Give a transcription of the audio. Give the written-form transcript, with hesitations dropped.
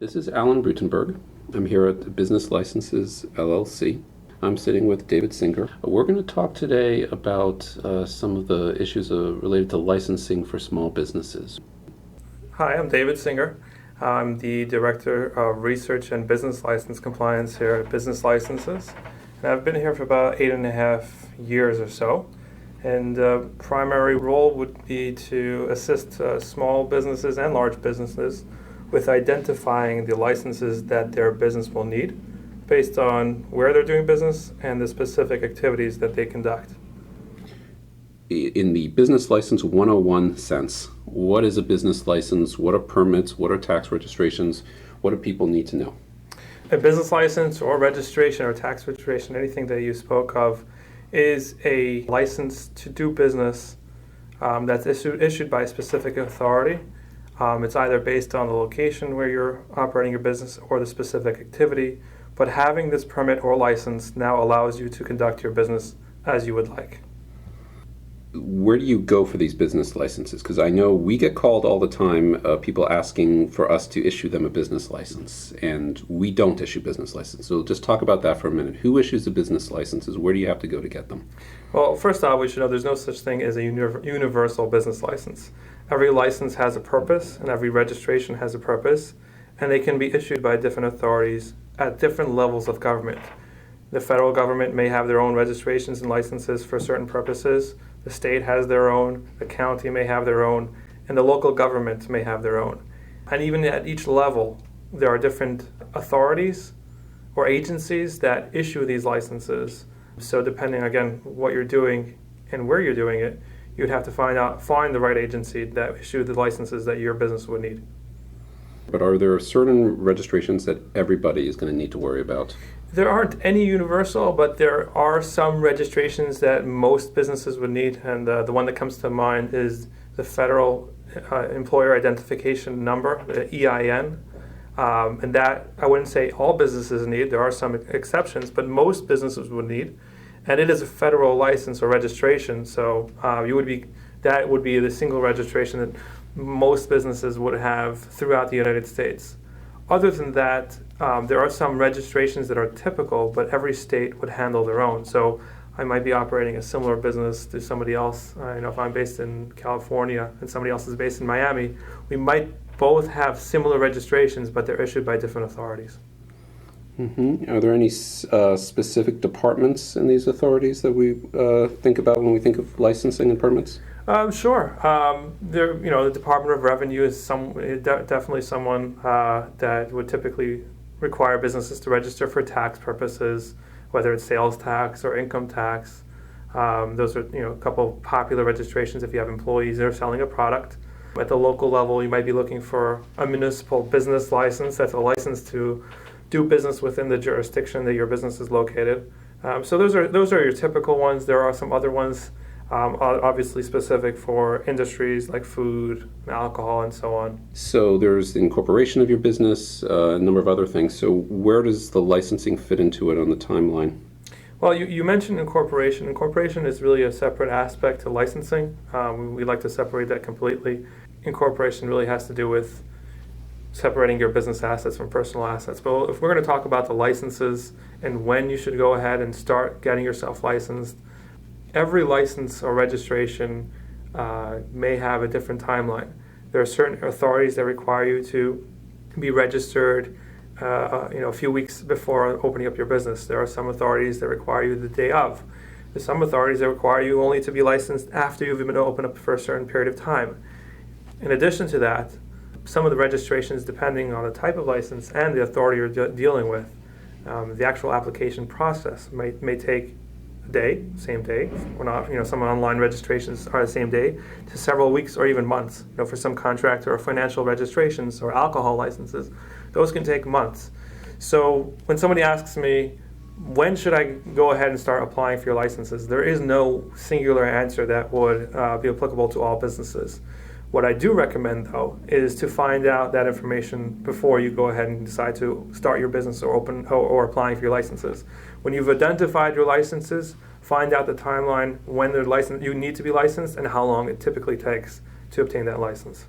This is Alan Rutenberg. I'm here at Business Licenses LLC. I'm sitting with David Singer. We're going to talk today about some of the issues related to licensing for small businesses. Hi, I'm David Singer. I'm the Director of Research and Business License Compliance here at Business Licenses. And I've been here for about 8.5 years or so. And the primary role would be to assist small businesses and large businesses with identifying the licenses that their business will need based on where they're doing business and the specific activities that they conduct. In the Business License 101 sense, what is a business license? What are permits? What are tax registrations? What do people need to know? A business license or registration or tax registration, anything that you spoke of, is a license to do business that's issued by a specific authority. It's either based on the location where you're operating your business or the specific activity, but having this permit or license now allows you to conduct your business as you would like. Where do you go for these business licenses? Because I know we get called all the time, people asking for us to issue them a business license, and we don't issue business licenses. So just talk about that for a minute. Who issues the business licenses? Where do you have to go to get them? Well, first off, we should know there's no such thing as a universal business license. Every license has a purpose, and every registration has a purpose, and they can be issued by different authorities at different levels of government. The federal government may have their own registrations and licenses for certain purposes. The state has their own, the county may have their own, and the local government may have their own. And even at each level, there are different authorities or agencies that issue these licenses. So depending, again, what you're doing and where you're doing it, you'd have to find the right agency that issued the licenses that your business would need. But are there certain registrations that everybody is going to need to worry about? There aren't any universal, but there are some registrations that most businesses would need, and the one that comes to mind is the Federal Employer Identification Number, the EIN. And that, I wouldn't say all businesses need. There are some exceptions, but most businesses would need. And it is a federal license or registration, so that would be the single registration that most businesses would have throughout the United States. Other than that, there are some registrations that are typical, but every state would handle their own. So I might be operating a similar business to somebody else. If I'm based in California and somebody else is based in Miami, we might both have similar registrations, but they're issued by different authorities. Mm-hmm. Are there any specific departments in these authorities that we think about when we think of licensing and permits? Sure. The Department of Revenue is definitely someone that would typically require businesses to register for tax purposes, whether it's sales tax or income tax. Those are a couple popular registrations if you have employees that are selling a product. At the local level, you might be looking for a municipal business license. That's a license to do business within the jurisdiction that your business is located. So those are your typical ones. There are some other ones, obviously specific for industries like food, alcohol, and so on. So there's the incorporation of your business, a number of other things. So where does the licensing fit into it on the timeline? Well, you mentioned incorporation. Incorporation is really a separate aspect to licensing. We like to separate that completely. Incorporation really has to do with separating your business assets from personal assets. But if we're going to talk about the licenses and when you should go ahead and start getting yourself licensed, every license or registration may have a different timeline. There are certain authorities that require you to be registered a few weeks before opening up your business. There are some authorities that require you the day of. There's some authorities that require you only to be licensed after you've been opened up for a certain period of time. In addition to that, some of the registrations, depending on the type of license and the authority you're dealing with, the actual application process may take a day, same day, or not. Some online registrations are the same day, to several weeks or even months. For some contractor or financial registrations or alcohol licenses, those can take months. So when somebody asks me, when should I go ahead and start applying for your licenses, there is no singular answer that would be applicable to all businesses. What I do recommend, though, is to find out that information before you go ahead and decide to start your business or applying for your licenses. When you've identified your licenses, find out the timeline when you need to be licensed and how long it typically takes to obtain that license.